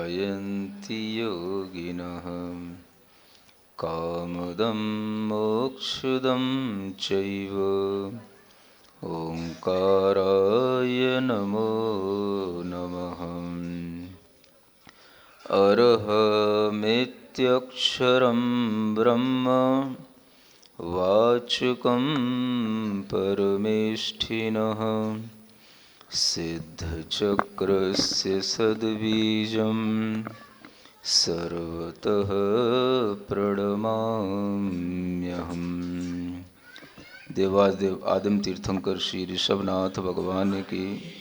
ध्यायन्ति योगिनः कामदं मोक्षदं चैव ओंकाराय नमो नमः। अरहमित्यक्षरं ब्रह्म वाचकं परमेष्ठिनः सिद्धचक्रस्य सद्बीजं सर्वतः प्रणमाम्यहम्। देवादिदेव आदिम तीर्थंकर श्री ऋषभनाथ भगवान की,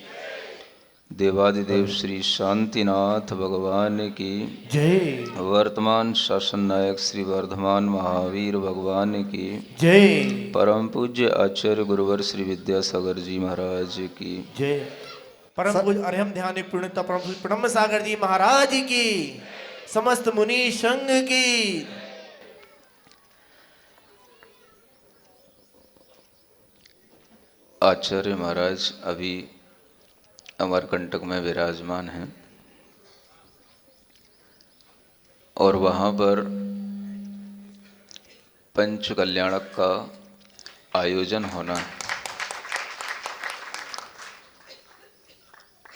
देवादिदेव श्री शांतिनाथ भगवान की जय। वर्तमान शासन नायक श्री वर्धमान महावीर भगवान की जय। परम पूज्य आचार्य गुरुवर श्री विद्यासागर जी महाराज की जय। परम पूज्य अर्हम ध्यान पुण्यता परम पूज्य ब्रह्म सागर जी महाराज की, समस्त मुनि संघ की। आचार्य महाराज अभी अमरकंटक में विराजमान हैं और वहाँ पर पंच कल्याणक का आयोजन होना है।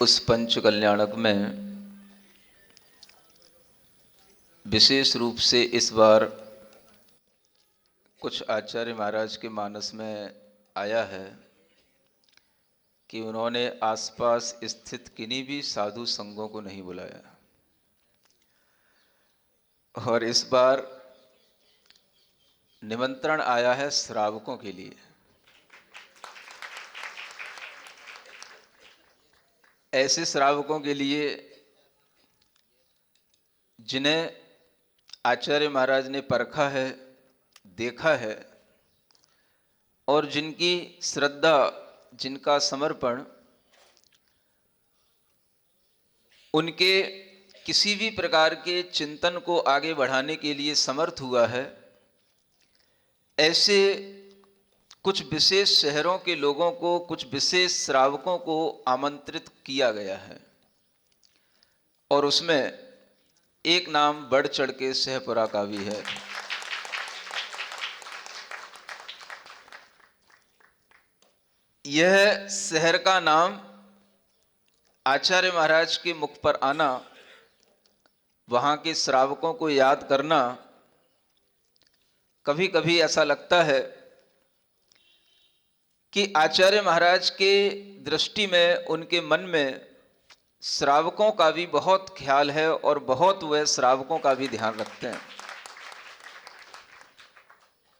उस पंच कल्याणक में विशेष रूप से इस बार कुछ आचार्य महाराज के मानस में आया है कि उन्होंने आसपास स्थित किन्हीं भी साधु संघों को नहीं बुलाया, और इस बार निमंत्रण आया है श्रावकों के लिए। ऐसे श्रावकों के लिए जिन्हें आचार्य महाराज ने परखा है, देखा है, और जिनकी श्रद्धा, जिनका समर्पण उनके किसी भी प्रकार के चिंतन को आगे बढ़ाने के लिए समर्थ हुआ है। ऐसे कुछ विशेष शहरों के लोगों को, कुछ विशेष श्रावकों को आमंत्रित किया गया है, और उसमें एक नाम बढ़ चढ़ के सहपुरा का भी है। यह शहर का नाम आचार्य महाराज के मुख पर आना, वहाँ के श्रावकों को याद करना, कभी कभी ऐसा लगता है कि आचार्य महाराज के दृष्टि में, उनके मन में श्रावकों का भी बहुत ख्याल है और बहुत वह श्रावकों का भी ध्यान रखते हैं।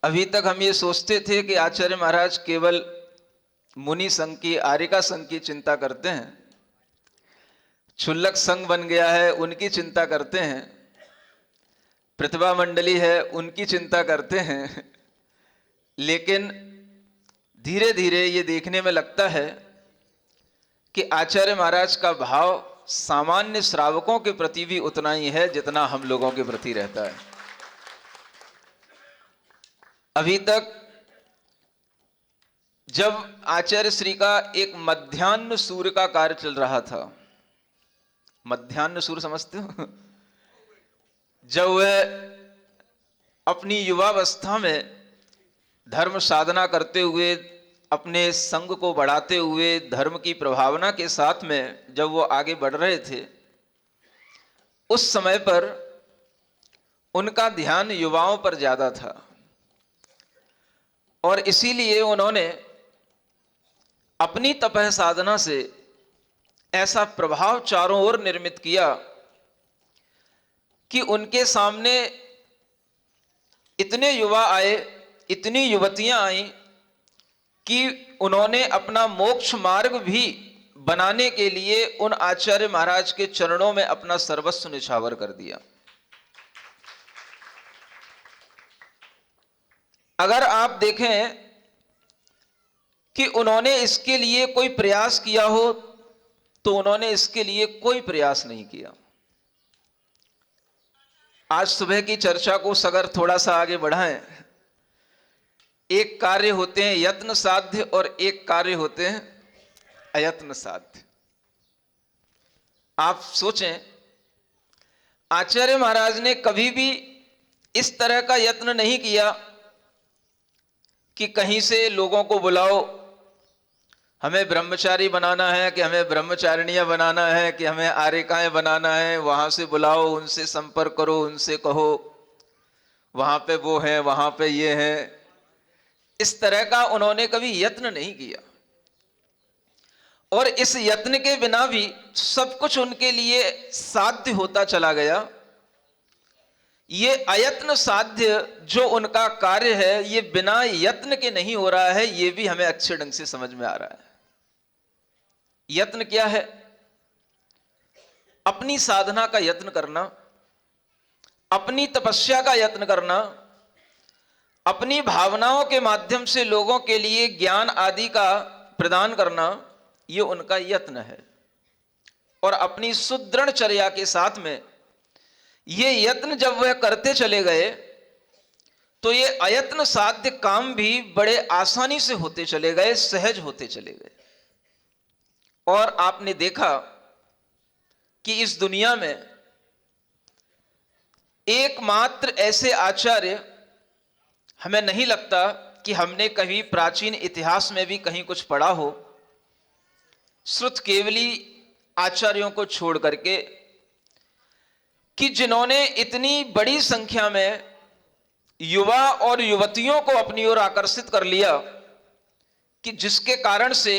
अभी तक हम ये सोचते थे कि आचार्य महाराज केवल मुनि संघ की, आर्यिका संघ की चिंता करते हैं, क्षुल्लक संघ बन गया है उनकी चिंता करते हैं, प्रतिभा मंडली है उनकी चिंता करते हैं। लेकिन धीरे धीरे ये देखने में लगता है कि आचार्य महाराज का भाव सामान्य श्रावकों के प्रति भी उतना ही है जितना हम लोगों के प्रति रहता है। अभी तक जब आचार्य श्री का एक मध्याह्न सूर्य का कार्य चल रहा था, मध्याह्न सूर्य समझते हो? जब वह अपनी युवावस्था में धर्म साधना करते हुए, अपने संग को बढ़ाते हुए, धर्म की प्रभावना के साथ में जब वो आगे बढ़ रहे थे, उस समय पर उनका ध्यान युवाओं पर ज्यादा था, और इसीलिए उन्होंने अपनी तपः साधना से ऐसा प्रभाव चारों ओर निर्मित किया कि उनके सामने इतने युवा आए, इतनी युवतियां आई कि उन्होंने अपना मोक्ष मार्ग भी बनाने के लिए उन आचार्य महाराज के चरणों में अपना सर्वस्व निछावर कर दिया। अगर आप देखें कि उन्होंने इसके लिए कोई प्रयास किया हो, तो उन्होंने इसके लिए कोई प्रयास नहीं किया। आज सुबह की चर्चा को अगर थोड़ा सा आगे बढ़ाएं, एक कार्य होते हैं यत्न साध्य और एक कार्य होते हैं अयत्न साध्य। आप सोचें आचार्य महाराज ने कभी भी इस तरह का यत्न नहीं किया कि कहीं से लोगों को बुलाओ, हमें ब्रह्मचारी बनाना है, कि हमें ब्रह्मचारिणियां बनाना है, कि हमें आर्यिकाएं बनाना है, वहां से बुलाओ, उनसे संपर्क करो, उनसे कहो वहां पे वो है, वहां पे ये है। इस तरह का उन्होंने कभी यत्न नहीं किया। और इस यत्न के बिना भी सब कुछ उनके लिए साध्य होता चला गया। ये अयत्न साध्य जो उनका कार्य है, ये बिना यत्न के नहीं हो रहा है, ये भी हमें अच्छे ढंग से समझ में आ रहा है। यत्न क्या है? अपनी साधना का यत्न करना, अपनी तपस्या का यत्न करना, अपनी भावनाओं के माध्यम से लोगों के लिए ज्ञान आदि का प्रदान करना, ये उनका यत्न है। और अपनी सुदृढ़चर्या के साथ में ये यत्न जब वह करते चले गए तो ये अयत्न साध्य काम भी बड़े आसानी से होते चले गए, सहज होते चले गए। और आपने देखा कि इस दुनिया में एकमात्र ऐसे आचार्य हमें नहीं लगता कि हमने कभी प्राचीन इतिहास में भी कहीं कुछ पढ़ा हो, श्रुत केवली आचार्यों को छोड़ करके, कि जिन्होंने इतनी बड़ी संख्या में युवा और युवतियों को अपनी ओर आकर्षित कर लिया कि जिसके कारण से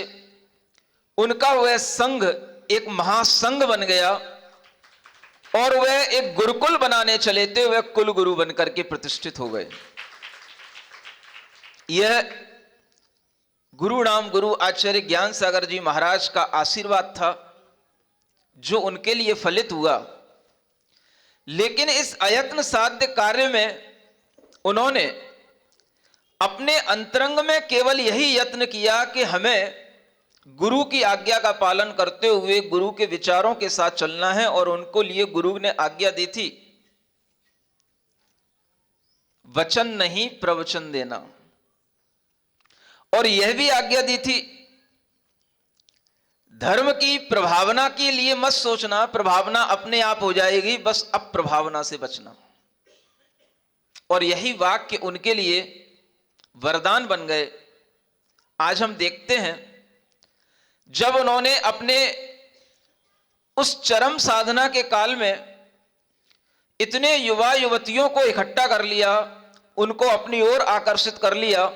उनका वह संघ एक महासंघ बन गया और वह एक गुरुकुल बनाने चले थे, वह कुल गुरु बनकर के प्रतिष्ठित हो गए। यह गुरु नाम गुरु आचार्य ज्ञान सागर जी महाराज का आशीर्वाद था जो उनके लिए फलित हुआ। लेकिन इस अयत्न साध्य कार्य में उन्होंने अपने अंतरंग में केवल यही यत्न किया कि हमें गुरु की आज्ञा का पालन करते हुए गुरु के विचारों के साथ चलना है। और उनको लिए गुरु ने आज्ञा दी थी, वचन नहीं प्रवचन देना। और यह भी आज्ञा दी थी, धर्म की प्रभावना के लिए मत सोचना, प्रभावना अपने आप हो जाएगी, बस अप्रभावना से बचना। और यही वाक्य उनके लिए वरदान बन गए। आज हम देखते हैं जब उन्होंने अपने उस चरम साधना के काल में इतने युवा युवतियों को इकट्ठा कर लिया, उनको अपनी ओर आकर्षित कर लिया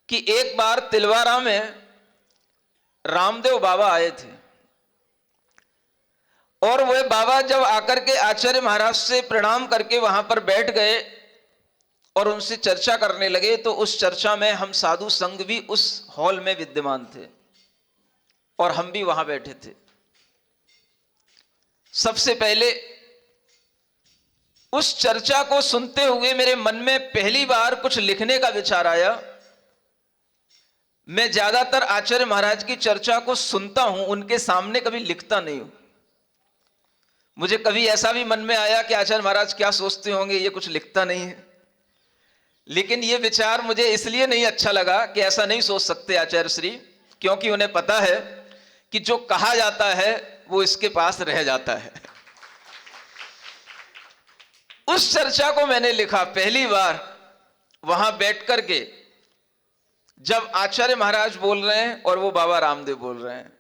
कि एक बार तिलवारा में रामदेव बाबा आए थे। और वह बाबा जब आकर के आचार्य महाराज से प्रणाम करके वहां पर बैठ गए और उनसे चर्चा करने लगे, तो उस चर्चा में हम साधु संघ भी उस हॉल में विद्यमान थे और हम भी वहां बैठे थे। सबसे पहले उस चर्चा को सुनते हुए मेरे मन में पहली बार कुछ लिखने का विचार आया। मैं ज्यादातर आचार्य महाराज की चर्चा को सुनता हूं, उनके सामने कभी लिखता नहीं हूं। मुझे कभी ऐसा भी मन में आया कि आचार्य महाराज क्या सोचते होंगे, ये कुछ लिखता नहीं है। लेकिन ये विचार मुझे इसलिए नहीं अच्छा लगा कि ऐसा नहीं सोच सकते आचार्य श्री, क्योंकि उन्हें पता है कि जो कहा जाता है वो इसके पास रह जाता है। उस चर्चा को मैंने लिखा पहली बार वहां बैठ करके, जब आचार्य महाराज बोल रहे हैं और वो बाबा रामदेव बोल रहे हैं।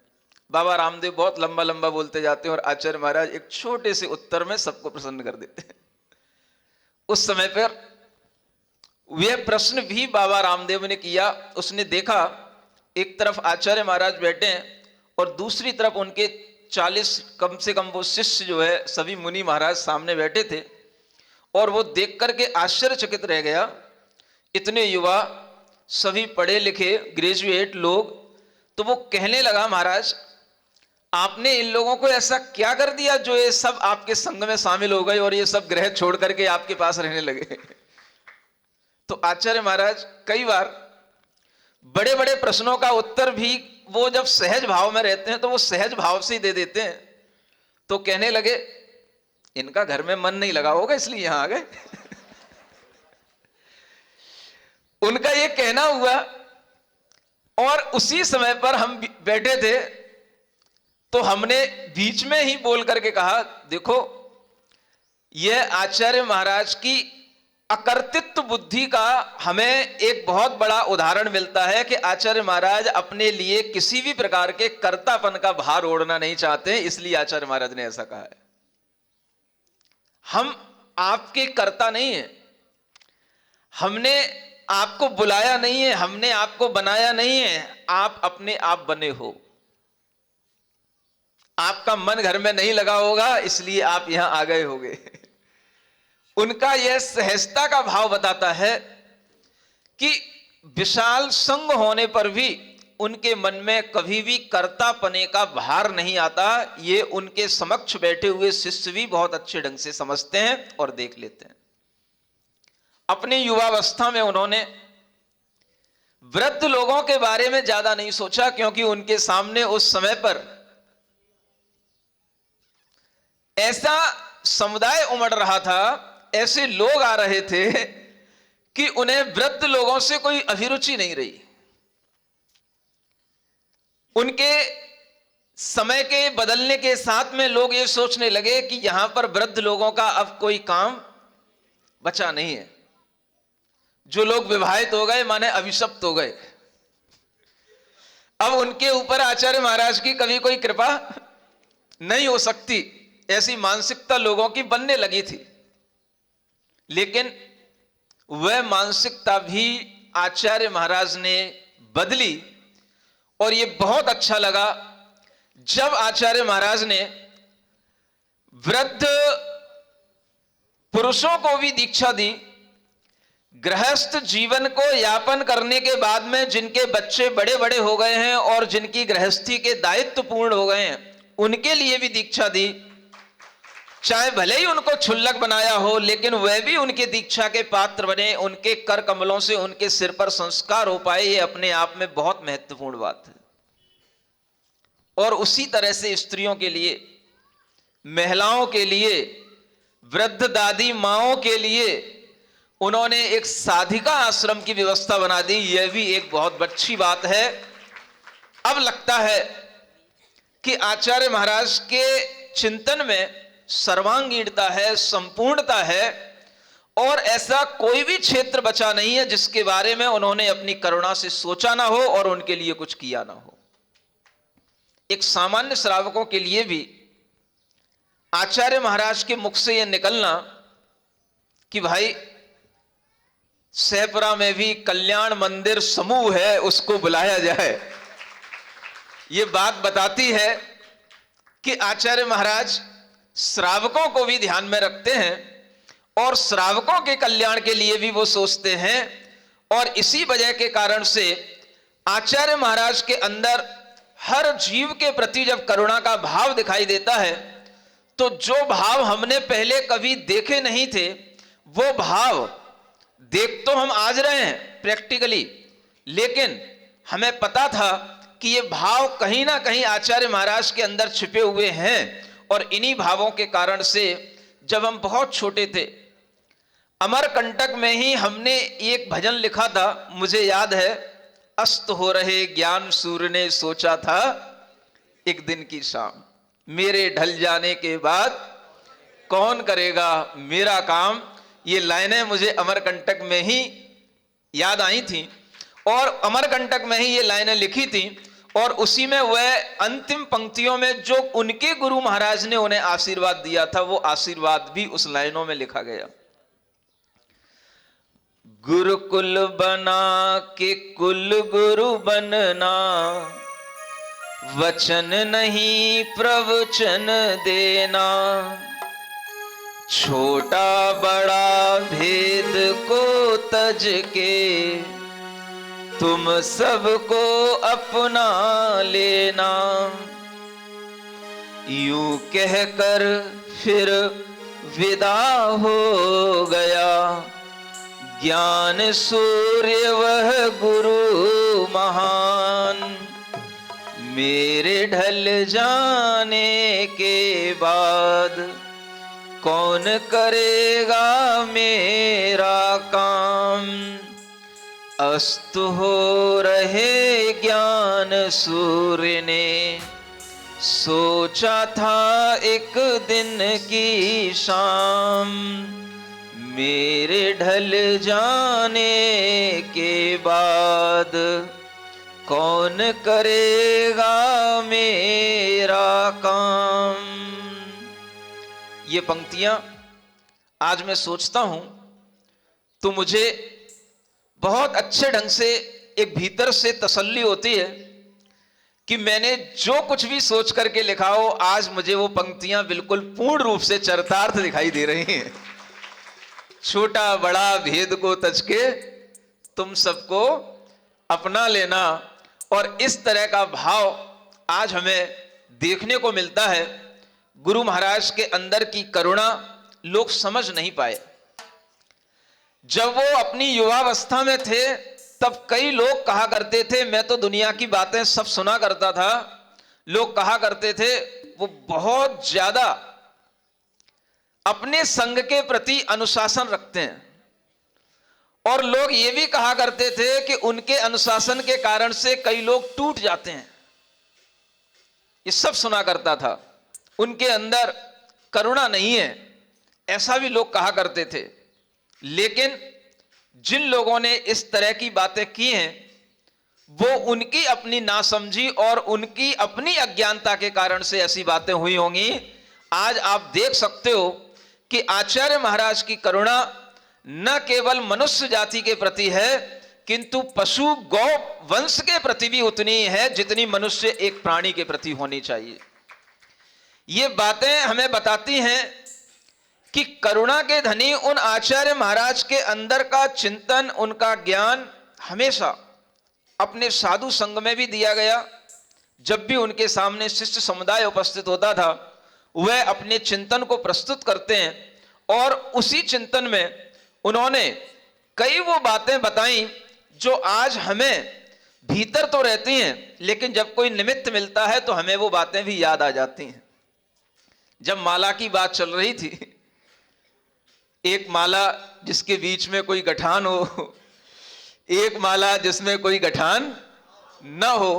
बाबा रामदेव बहुत लंबा लंबा बोलते जाते हैं और आचार्य महाराज एक छोटे से उत्तर में सबको प्रसन्न कर देते हैं। उस समय पर वह प्रश्न भी बाबा रामदेव ने किया। उसने देखा एक तरफ आचार्य महाराज बैठे हैं और दूसरी तरफ उनके 40 कम से कम वो शिष्य जो है सभी मुनि महाराज सामने बैठे थे। और वो देख करके आश्चर्यचकित रह गया। इतने युवा, सभी पढ़े लिखे ग्रेजुएट लोग। तो वो कहने लगा, महाराज आपने इन लोगों को ऐसा क्या कर दिया जो ये सब आपके संग में शामिल हो गए और ये सब ग्रह छोड़ करके आपके पास रहने लगे। तो आचार्य महाराज कई बार बड़े बड़े प्रश्नों का उत्तर भी वो जब सहज भाव में रहते हैं तो वो सहज भाव से ही दे देते हैं। तो कहने लगे, इनका घर में मन नहीं लगा होगा इसलिए यहां आ गए। उनका ये कहना हुआ। और उसी समय पर हम बैठे थे तो हमने बीच में ही बोल करके कहा, देखो यह आचार्य महाराज की अकर्तृत्व बुद्धि का हमें एक बहुत बड़ा उदाहरण मिलता है कि आचार्य महाराज अपने लिए किसी भी प्रकार के कर्तापन का भार ओढ़ना नहीं चाहते, इसलिए आचार्य महाराज ने ऐसा कहा है। हम आपके कर्ता नहीं है, हमने आपको बुलाया नहीं है, हमने आपको बनाया नहीं है, आप अपने आप बने हो। आपका मन घर में नहीं लगा होगा, इसलिए आप यहां आ गए होंगे। उनका यह सहजता का भाव बताता है कि विशाल संग होने पर भी उनके मन में कभी भी कर्तापने का भार नहीं आता। ये उनके समक्ष बैठे हुए शिष्य भी बहुत अच्छे ढंग से समझते हैं और देख लेते हैं। अपनी युवावस्था में उन्होंने वृद्ध लोगों के बारे में ज्यादा नहीं सोचा, क्योंकि उनके सामने उस समय पर ऐसा समुदाय उमड़ रहा था, ऐसे लोग आ रहे थे कि उन्हें वृद्ध लोगों से कोई अभिरुचि नहीं रही। उनके समय के बदलने के साथ में लोग ये सोचने लगे कि यहां पर वृद्ध लोगों का अब कोई काम बचा नहीं है। जो लोग विवाहित हो गए माने अभिशप्त हो गए, अब उनके ऊपर आचार्य महाराज की कभी कोई कृपा नहीं हो सकती, ऐसी मानसिकता लोगों की बनने लगी थी। लेकिन वह मानसिकता भी आचार्य महाराज ने बदली, और यह बहुत अच्छा लगा जब आचार्य महाराज ने वृद्ध पुरुषों को भी दीक्षा दी। गृहस्थ जीवन को यापन करने के बाद में जिनके बच्चे बड़े बड़े हो गए हैं और जिनकी गृहस्थी के दायित्व पूर्ण हो गए हैं, उनके लिए भी दीक्षा दी। चाहे भले ही उनको क्षुल्लक बनाया हो, लेकिन वह भी उनके दीक्षा के पात्र बने, उनके कर कमलों से उनके सिर पर संस्कार हो पाए। ये अपने आप में बहुत महत्वपूर्ण बात है। और उसी तरह से स्त्रियों के लिए, महिलाओं के लिए, वृद्ध दादी माओं के लिए उन्होंने एक साधिका आश्रम की व्यवस्था बना दी। यह भी एक बहुत अच्छी बात है। अब लगता है कि आचार्य महाराज के चिंतन में सर्वांगीणता है, संपूर्णता है, और ऐसा कोई भी क्षेत्र बचा नहीं है जिसके बारे में उन्होंने अपनी करुणा से सोचा ना हो और उनके लिए कुछ किया ना हो। एक सामान्य श्रावकों के लिए भी आचार्य महाराज के मुख से यह निकलना कि भाई सहपुरा में भी कल्याण मंदिर समूह है, उसको बुलाया जाए, ये बात बताती है कि आचार्य महाराज श्रावकों को भी ध्यान में रखते हैं और श्रावकों के कल्याण के लिए भी वो सोचते हैं। और इसी वजह के कारण से आचार्य महाराज के अंदर हर जीव के प्रति जब करुणा का भाव दिखाई देता है, तो जो भाव हमने पहले कभी देखे नहीं थे, वो भाव देख तो हम आज रहे हैं प्रैक्टिकली, लेकिन हमें पता था कि ये भाव कहीं ना कहीं आचार्य महाराज के अंदर छिपे हुए हैं। और इन्हीं भावों के कारण से जब हम बहुत छोटे थे, अमरकंटक में ही हमने एक भजन लिखा था, मुझे याद है, अस्त हो रहे ज्ञान सूर्य ने सोचा था एक दिन की शाम, मेरे ढल जाने के बाद कौन करेगा मेरा काम। ये लाइनें मुझे अमरकंटक में ही याद आई थी और अमरकंटक में ही ये लाइनें लिखी थी। और उसी में वह अंतिम पंक्तियों में जो उनके गुरु महाराज ने उन्हें आशीर्वाद दिया था, वो आशीर्वाद भी उस लाइनों में लिखा गया। गुरुकुल बना के कुल गुरु बनना, वचन नहीं प्रवचन देना, छोटा बड़ा भेद को तज के तुम सबको अपना लेना। यूं कहकर फिर विदा हो गया ज्ञान सूर्य वह गुरु महान। मेरे ढल जाने के बाद कौन करेगा मेरा काम। अस्त हो रहे ज्ञान सूर्य ने सोचा था एक दिन की शाम मेरे ढल जाने के बाद कौन करेगा मेरा काम। ये पंक्तियां आज मैं सोचता हूं तो मुझे बहुत अच्छे ढंग से एक भीतर से तसल्ली होती है कि मैंने जो कुछ भी सोच करके लिखा हो, आज मुझे वो पंक्तियां बिल्कुल पूर्ण रूप से चरितार्थ दिखाई दे रही हैं। छोटा बड़ा भेद को तज के तुम सबको अपना लेना, और इस तरह का भाव आज हमें देखने को मिलता है। गुरु महाराज के अंदर की करुणा लोग समझ नहीं पाए। जब वो अपनी युवावस्था में थे तब कई लोग कहा करते थे, मैं तो दुनिया की बातें सब सुना करता था, लोग कहा करते थे वो बहुत ज्यादा अपने संग के प्रति अनुशासन रखते हैं, और लोग ये भी कहा करते थे कि उनके अनुशासन के कारण से कई लोग टूट जाते हैं। ये सब सुना करता था, उनके अंदर करुणा नहीं है, ऐसा भी लोग कहा करते थे। लेकिन जिन लोगों ने इस तरह की बातें की हैं वो उनकी अपनी नासमझी और उनकी अपनी अज्ञानता के कारण से ऐसी बातें हुई होंगी। आज आप देख सकते हो कि आचार्य महाराज की करुणा न केवल मनुष्य जाति के प्रति है किंतु पशु गौ वंश के प्रति भी उतनी है जितनी मनुष्य एक प्राणी के प्रति होनी चाहिए। ये बातें हमें बताती हैं कि करुणा के धनी उन आचार्य महाराज के अंदर का चिंतन, उनका ज्ञान हमेशा अपने साधु संग में भी दिया गया। जब भी उनके सामने शिष्य समुदाय उपस्थित होता था वह अपने चिंतन को प्रस्तुत करते हैं, और उसी चिंतन में उन्होंने कई वो बातें बताई जो आज हमें भीतर तो रहती हैं लेकिन जब कोई निमित्त मिलता है तो हमें वो बातें भी याद आ जाती हैं। जब माला की बात चल रही थी, एक माला जिसके बीच में कोई गठान हो, एक माला जिसमें कोई गठान न हो,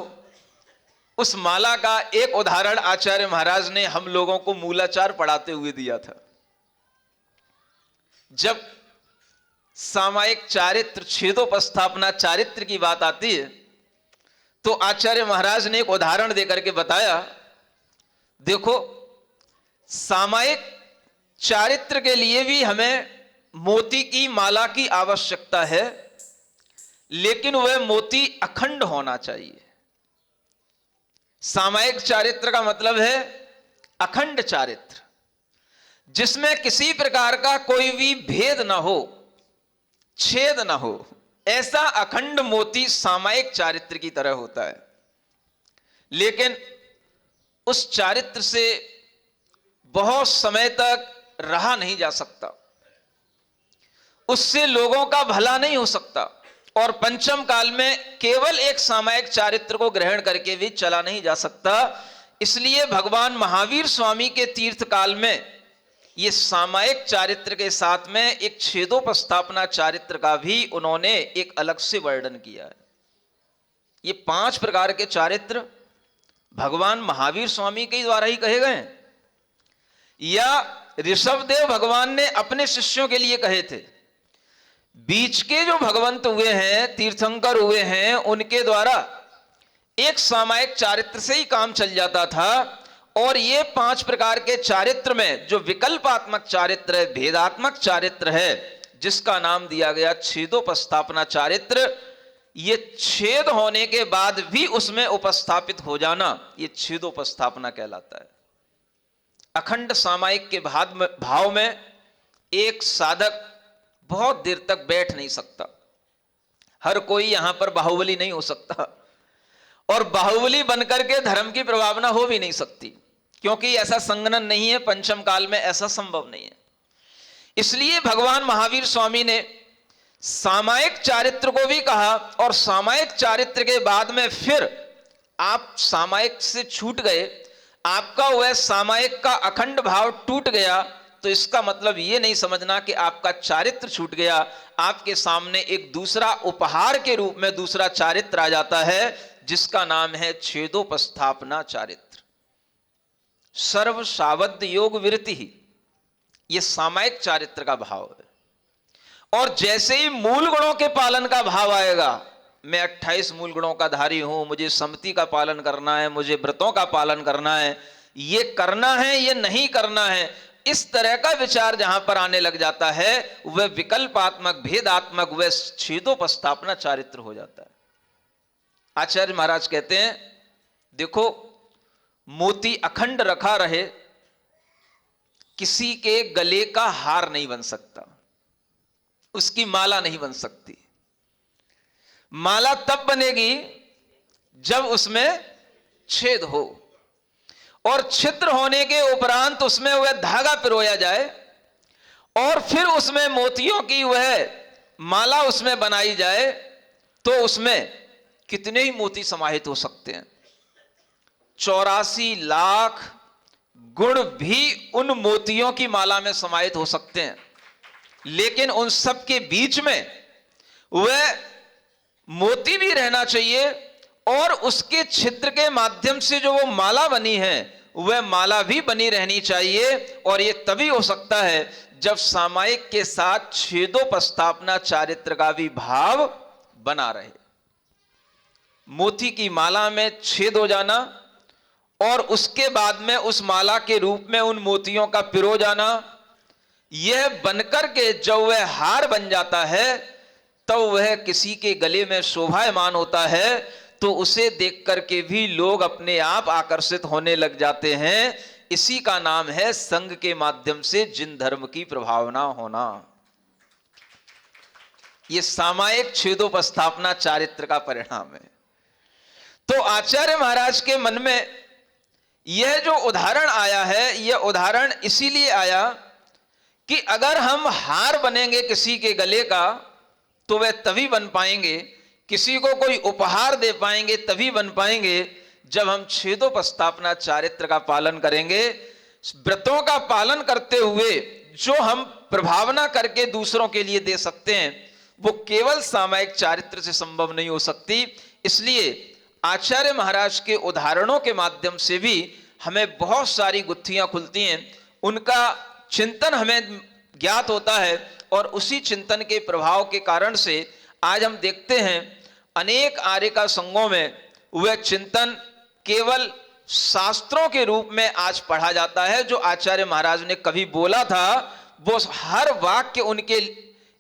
उस माला का एक उदाहरण आचार्य महाराज ने हम लोगों को मूलाचार पढ़ाते हुए दिया था। जब सामायिक चारित्र, छेदोपस्थापना चारित्र की बात आती है तो आचार्य महाराज ने एक उदाहरण देकर के बताया, देखो सामायिक चारित्र के लिए भी हमें मोती की माला की आवश्यकता है, लेकिन वह मोती अखंड होना चाहिए। सामायिक चारित्र का मतलब है अखंड चारित्र, जिसमें किसी प्रकार का कोई भी भेद ना हो, छेद ना हो। ऐसा अखंड मोती सामायिक चारित्र की तरह होता है। लेकिन उस चारित्र से बहुत समय तक रहा नहीं जा सकता, उससे लोगों का भला नहीं हो सकता, और पंचम काल में केवल एक सामायिक चारित्र को ग्रहण करके भी चला नहीं जा सकता। इसलिए भगवान महावीर स्वामी के तीर्थ काल में ये सामायिक चारित्र के साथ में एक छेदोपस्थापना चारित्र का भी उन्होंने एक अलग से वर्णन किया है। ये 5 प्रकार के चारित्र भगवान महावीर स्वामी के द्वारा ही कहे गए हैं, या ऋषभदेव भगवान ने अपने शिष्यों के लिए कहे थे। बीच के जो भगवंत हुए हैं, तीर्थंकर हुए हैं, उनके द्वारा एक सामायिक चारित्र से ही काम चल जाता था। और ये 5 प्रकार के चारित्र में जो विकल्पात्मक चारित्र है, भेदात्मक चारित्र है, जिसका नाम दिया गया छेदोपस्थापना चारित्र, ये छेद होने के बाद भी उसमें उपस्थापित हो जाना, ये छेदोपस्थापना कहलाता है। अखंड सामायिक के भाव में एक साधक बहुत देर तक बैठ नहीं सकता। हर कोई यहां पर बाहुबली नहीं हो सकता, और बाहुबली बनकर के धर्म की प्रभावना हो भी नहीं सकती, क्योंकि ऐसा संगनन नहीं है, पंचम काल में ऐसा संभव नहीं है। इसलिए भगवान महावीर स्वामी ने सामायिक चारित्र को भी कहा, और सामायिक चारित्र के बाद में फिर आप सामायिक से छूट गए, आपका वह सामायिक का अखंड भाव टूट गया, तो इसका मतलब यह नहीं समझना कि आपका चारित्र छूट गया। आपके सामने एक दूसरा उपहार के रूप में दूसरा चारित्र आ जाता है, जिसका नाम है छेदोपस्थापना चारित्र। सर्व सावध योग विरति ही, ये सामायिक चारित्र का भाव है। और जैसे ही मूल गुणों के पालन का भाव आएगा, मैं 28 मूल गुणों का धारी हूं, मुझे समति का पालन करना है, मुझे व्रतों का पालन करना है, ये करना है, ये नहीं करना है, इस तरह का विचार जहां पर आने लग जाता है, वह विकल्पात्मक, भेदात्मक, वह छेदोपस्थापना चारित्र हो जाता है। आचार्य महाराज कहते हैं, देखो मोती अखंड रखा रहे, किसी के गले का हार नहीं बन सकता, उसकी माला नहीं बन सकती। माला तब बनेगी जब उसमें छेद हो, और छिद्र होने के उपरांत उसमें वह धागा पिरोया जाए, और फिर उसमें मोतियों की वह माला उसमें बनाई जाए, तो उसमें कितने ही मोती समाहित हो सकते हैं। 84 लाख गुण भी उन मोतियों की माला में समाहित हो सकते हैं, लेकिन उन सब के बीच में वह मोती भी रहना चाहिए, और उसके छिद्र के माध्यम से जो वो माला बनी है, वह माला भी बनी रहनी चाहिए। और ये तभी हो सकता है जब सामायिक के साथ छेदोपस्थापना चारित्र का भी भाव बना रहे। मोती की माला में छेद हो जाना, और उसके बाद में उस माला के रूप में उन मोतियों का पिरो जाना, यह बनकर के जब वह हार बन जाता है, तब वह किसी के गले में शोभायमान होता है, तो उसे देख करके भी लोग अपने आप आकर्षित होने लग जाते हैं। इसी का नाम है संग के माध्यम से जिन धर्म की प्रभावना होना। यह सामायिक छेदोपस्थापना चारित्र का परिणाम है। तो आचार्य महाराज के मन में यह जो उदाहरण आया है, यह उदाहरण इसीलिए आया कि अगर हम हार बनेंगे किसी के गले का, तो वह तभी बन पाएंगे, किसी को कोई उपहार दे पाएंगे तभी बन पाएंगे, जब हम छेदोपस्थापना चारित्र का पालन करेंगे। व्रतों का पालन करते हुए जो हम प्रभावना करके दूसरों के लिए दे सकते हैं, वो केवल सामायिक चारित्र से संभव नहीं हो सकती। इसलिए आचार्य महाराज के उदाहरणों के माध्यम से भी हमें बहुत सारी गुत्थियां खुलती हैं, उनका चिंतन हमें ज्ञात होता है, और उसी चिंतन के प्रभाव के कारण से आज हम देखते हैं अनेक आर्य का संघों में वह चिंतन केवल शास्त्रों के रूप में आज पढ़ा जाता है। जो आचार्य महाराज ने कभी बोला था, वो हर वाक्य उनके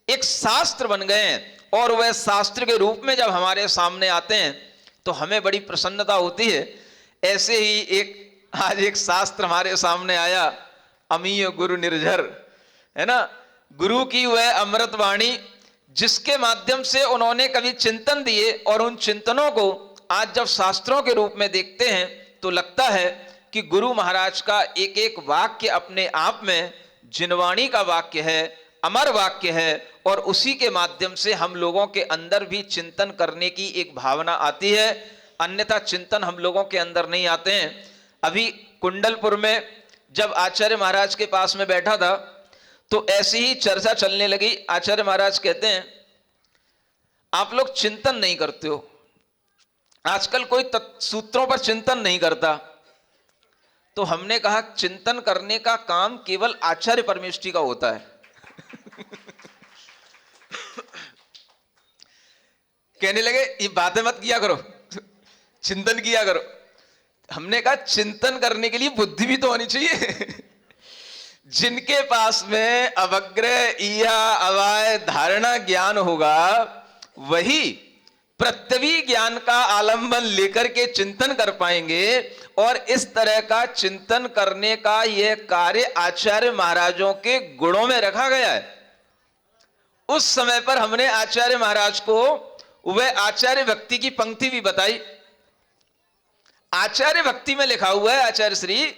एक शास्त्र बन गए हैं, और वह शास्त्र के रूप में जब हमारे सामने आते हैं तो हमें बड़ी प्रसन्नता होती है। ऐसे ही आज एक शास्त्र हमारे सामने आया, अमीय गुरु निर्झर, है ना, गुरु की वह अमृत वाणी, जिसके माध्यम से उन्होंने कभी चिंतन दिए, और उन चिंतनों को आज जब शास्त्रों के रूप में देखते हैं तो लगता है कि गुरु महाराज का एक एक वाक्य अपने आप में जिनवाणी का वाक्य है, अमर वाक्य है, और उसी के माध्यम से हम लोगों के अंदर भी चिंतन करने की एक भावना आती है, अन्यथा चिंतन हम लोगों के अंदर नहीं आते हैं। अभी कुंडलपुर में जब आचार्य महाराज के पास में बैठा था, तो ऐसी ही चर्चा चलने लगी। आचार्य महाराज कहते हैं, आप लोग चिंतन नहीं करते हो, आजकल कोई सूत्रों पर चिंतन नहीं करता। तो हमने कहा, चिंतन करने का काम केवल आचार्य परमेष्ठी का होता है। कहने लगे, ये बातें मत किया करो, चिंतन किया करो। हमने कहा, चिंतन करने के लिए बुद्धि भी तो होनी चाहिए। जिनके पास में अवग्रह, ईहा, अवाय, धारणा ज्ञान होगा, वही प्रत्यवी ज्ञान का आलंबन लेकर के चिंतन कर पाएंगे। और इस तरह का चिंतन करने का यह कार्य आचार्य महाराजों के गुणों में रखा गया है। उस समय पर हमने आचार्य महाराज को वह आचार्य भक्ति की पंक्ति भी बताई। आचार्य भक्ति में लिखा हुआ है, आचार्य श्री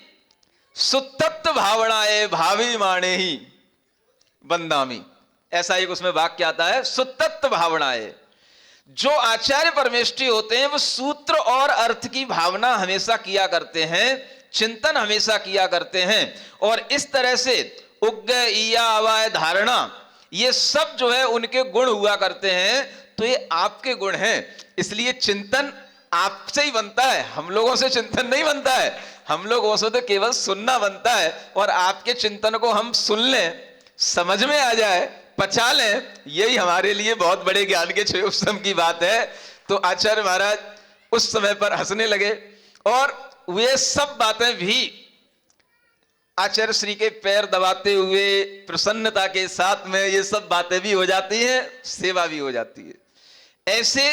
सुतत्व भावनाए भावी माने ही बंदामी, ऐसा एक उसमें वाक्य आता है। सुतत्व भावनाए, जो आचार्य परमेष्ठी होते हैं वो सूत्र और अर्थ की भावना हमेशा किया करते हैं, चिंतन हमेशा किया करते हैं। और इस तरह से उग्ग, ईया, अवाय, धारणा, ये सब जो है उनके गुण हुआ करते हैं। तो ये आपके गुण हैं, इसलिए चिंतन आपसे ही बनता है, हम लोगों से चिंतन नहीं बनता है। हम लोगों से तो केवल सुनना बनता है, और आपके चिंतन को हम सुन लें, समझ में आ जाए, पचा लें, यही हमारे लिए बहुत बड़े ज्ञान के क्षयोपम की बात है। तो आचार्य महाराज उस समय पर हंसने लगे, और वे सब बातें भी आचार्य श्री के पैर दबाते हुए प्रसन्नता के साथ में ये सब बातें भी हो जाती हैं, सेवा भी हो जाती है। ऐसे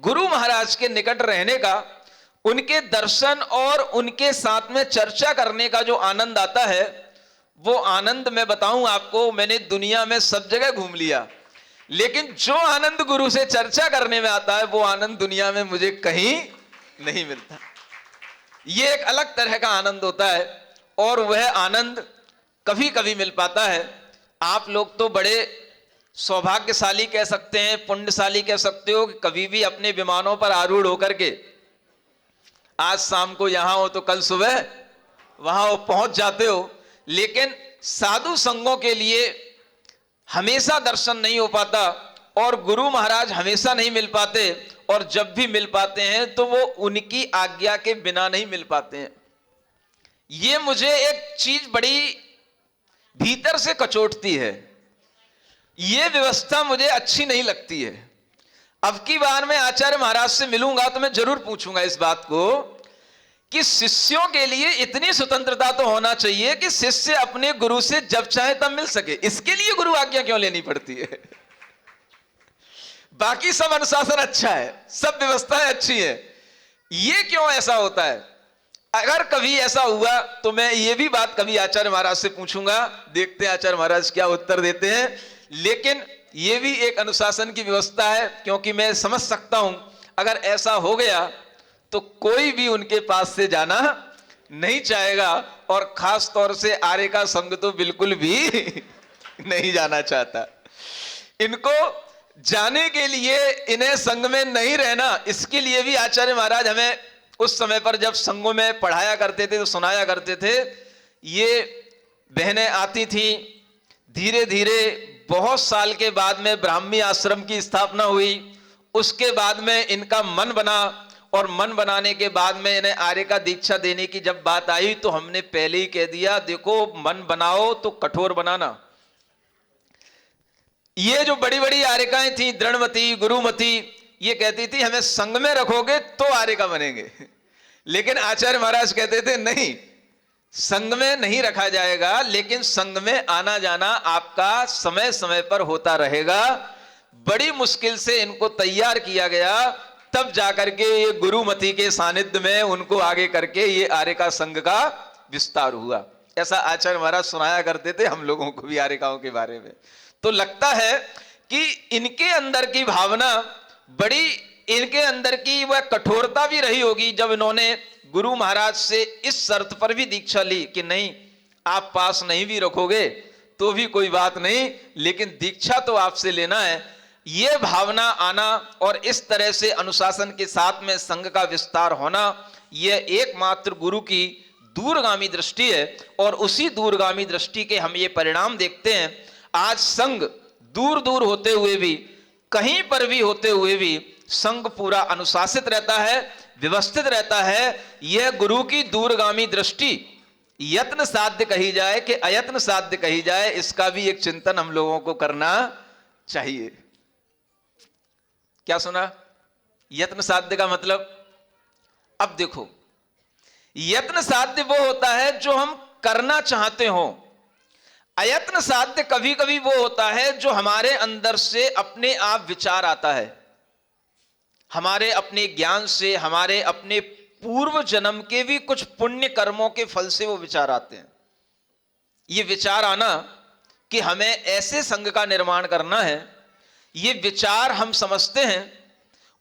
गुरु महाराज के निकट रहने का, उनके दर्शन और उनके साथ में चर्चा करने का जो आनंद आता है, वो आनंद मैं बताऊं आपको, मैंने दुनिया में सब जगह घूम लिया, लेकिन जो आनंद गुरु से चर्चा करने में आता है, वो आनंद दुनिया में मुझे कहीं नहीं मिलता। ये एक अलग तरह का आनंद होता है, और वह आनंद कभी कभी मिल पाता है। आप लोग तो बड़े सौभाग्यशाली कह सकते हैं, पुण्यशाली कह सकते हो, कि कभी भी अपने विमानों पर आरूढ़ होकर के आज शाम को यहां हो तो कल सुबह वहां पहुंच जाते हो। लेकिन साधु संगों के लिए हमेशा दर्शन नहीं हो पाता, और गुरु महाराज हमेशा नहीं मिल पाते, और जब भी मिल पाते हैं तो वो उनकी आज्ञा के बिना नहीं मिल पाते हैं। ये मुझे एक चीज बड़ी भीतर से कचोटती है, ये व्यवस्था मुझे अच्छी नहीं लगती है। अब की बार मैं आचार्य महाराज से मिलूंगा तो मैं जरूर पूछूंगा इस बात को, कि शिष्यों के लिए इतनी स्वतंत्रता तो होना चाहिए कि शिष्य अपने गुरु से जब चाहे तब मिल सके। इसके लिए गुरु आज्ञा क्यों लेनी पड़ती है? बाकी सब अनुशासन अच्छा है, सब व्यवस्थाएं अच्छी है, ये क्यों ऐसा होता है? अगर कभी ऐसा हुआ तो मैं ये भी बात कभी आचार्य महाराज से पूछूंगा, देखते हैं आचार्य महाराज क्या उत्तर देते हैं। लेकिन ये भी एक अनुशासन की व्यवस्था है, क्योंकि मैं समझ सकता हूं अगर ऐसा हो गया तो कोई भी उनके पास से जाना नहीं चाहेगा, और खास तौर से आर्य का संग तो बिल्कुल भी नहीं जाना चाहता। इनको जाने के लिए, इन्हें संग में नहीं रहना, इसके लिए भी आचार्य महाराज हमें उस समय पर जब संगों में पढ़ाया करते थे तो सुनाया करते थे। ये बहनें आती थी, धीरे धीरे बहुत साल के बाद में ब्राह्मी आश्रम की स्थापना हुई, उसके बाद में इनका मन बना, और मन बनाने के बाद में इन्हें आर्य का दीक्षा देने की जब बात आई तो हमने पहले ही कह दिया, देखो मन बनाओ तो कठोर बनाना। ये जो बड़ी बड़ी आर्यकाएं थी, दृढ़मती, गुरुमती, ये कहती थी हमें संग में रखोगे तो आर्य का बनेंगे। लेकिन आचार्य महाराज कहते थे नहीं, संग में नहीं रखा जाएगा, लेकिन संग में आना जाना आपका समय समय पर होता रहेगा। बड़ी मुश्किल से इनको तैयार किया गया, तब जाकर के ये गुरुमती के सानिध्य में उनको आगे करके ये आर्य का संघ का विस्तार हुआ। ऐसा आचार्य महाराज सुनाया करते थे हम लोगों को भी आर्यकाओं के बारे में। तो लगता है कि इनके अंदर की भावना बड़ी, इनके अंदर की वह कठोरता भी रही होगी जब इन्होंने गुरु महाराज से इस शर्त पर भी दीक्षा ली कि नहीं, आप पास नहीं भी रखोगे तो भी कोई बात नहीं, लेकिन दीक्षा तो आपसे लेना है। यह भावना आना और इस तरह से अनुशासन के साथ में संघ का विस्तार होना, यह एकमात्र गुरु की दूरगामी दृष्टि है। और उसी दूरगामी दृष्टि के हम ये परिणाम देखते हैं। आज संघ दूर दूर होते हुए भी, कहीं पर भी होते हुए भी, संघ पूरा अनुशासित रहता है, व्यवस्थित रहता है। यह गुरु की दूरगामी दृष्टि यत्न साध्य कही जाए कि अयत्न साध्य कही जाए, इसका भी एक चिंतन हम लोगों को करना चाहिए। क्या सुना? यत्न साध्य का मतलब? अब देखो, यत्न साध्य वो होता है जो हम करना चाहते हो। अयत्न साध्य कभी कभी वो होता है जो हमारे अंदर से अपने आप विचार आता है, हमारे अपने ज्ञान से, हमारे अपने पूर्व जन्म के भी कुछ पुण्य कर्मों के फल से वो विचार आते हैं। ये विचार आना कि हमें ऐसे संघ का निर्माण करना है, ये विचार हम समझते हैं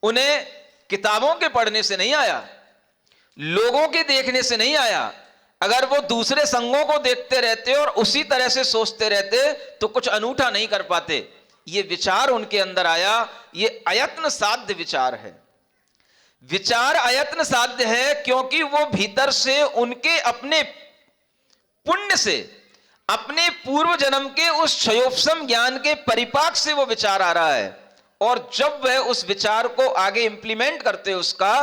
उन्हें किताबों के पढ़ने से नहीं आया, लोगों के देखने से नहीं आया। अगर वो दूसरे संघों को देखते रहते और उसी तरह से सोचते रहते तो कुछ अनूठा नहीं कर पाते। ये विचार उनके अंदर आया, ये अयत्न साध्य विचार है। विचार अयत्न साध्य है क्योंकि वो भीतर से उनके अपने पुण्य से, अपने पूर्व जन्म के उस क्षयोपम ज्ञान के परिपाक से वो विचार आ रहा है। और जब वह उस विचार को आगे इंप्लीमेंट करते उसका,